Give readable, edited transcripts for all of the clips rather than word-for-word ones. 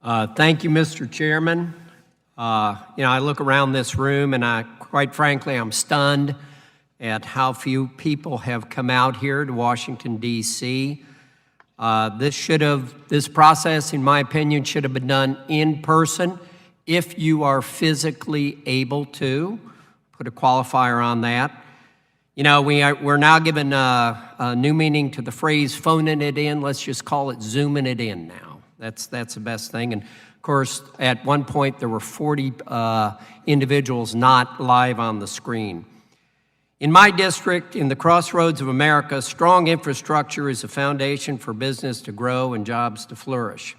Thank you, Mr. Chairman. I look around this room and quite frankly, I'm stunned at how few people have come out here to Washington, D.C. This process, in my opinion, should have been done in person if you are physically able to. Put a qualifier on that. We're now given a new meaning to the phrase phoning it in. Let's just call it zooming it in now. That's the best thing. And of course, at one point, there were 40 individuals not live on the screen. In my district, in the crossroads of America, strong infrastructure is a foundation for business to grow and jobs to flourish.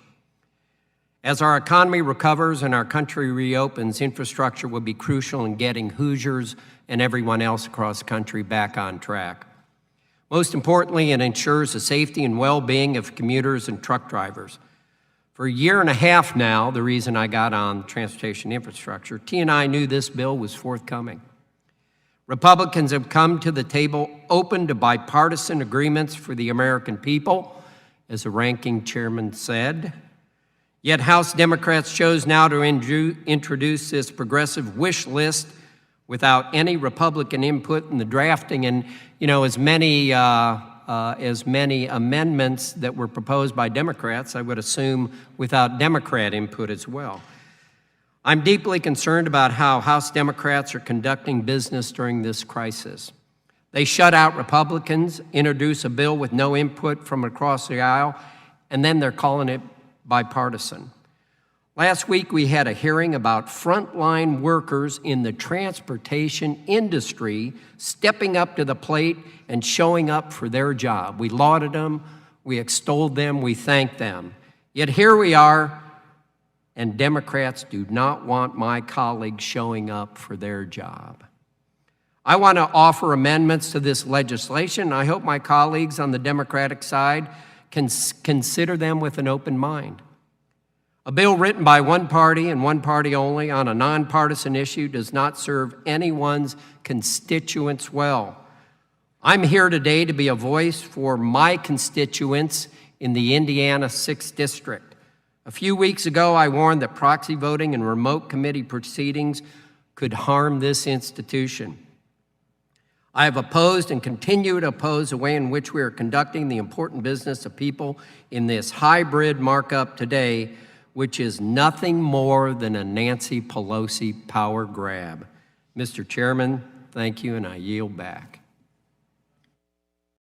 As our economy recovers and our country reopens, infrastructure will be crucial in getting Hoosiers and everyone else across the country back on track. Most importantly, it ensures the safety and well-being of commuters and truck drivers. For a year and a half now, the reason I got on transportation infrastructure, T&I knew this bill was forthcoming. Republicans have come to the table open to bipartisan agreements for the American people, as the ranking chairman said. Yet House Democrats chose now to introduce this progressive wish list without any Republican input in the drafting, and as many amendments that were proposed by Democrats, I would assume without Democrat input as well. I'm deeply concerned about how House Democrats are conducting business during this crisis. They shut out Republicans, introduce a bill with no input from across the aisle, and then they're calling it bipartisan. Last week, we had a hearing about frontline workers in the transportation industry stepping up to the plate and showing up for their job. We lauded them, we extolled them, we thanked them. Yet here we are, and Democrats do not want my colleagues showing up for their job. I want to offer amendments to this legislation. I hope my colleagues on the Democratic side can consider them with an open mind. A bill written by one party and one party only on a nonpartisan issue does not serve anyone's constituents well. I'm here today to be a voice for my constituents in the Indiana 6th District. A few weeks ago, I warned that proxy voting and remote committee proceedings could harm this institution. I have opposed and continue to oppose the way in which we are conducting the important business of people in this hybrid markup today, which is nothing more than a Nancy Pelosi power grab. Mr. Chairman, thank you, and I yield back.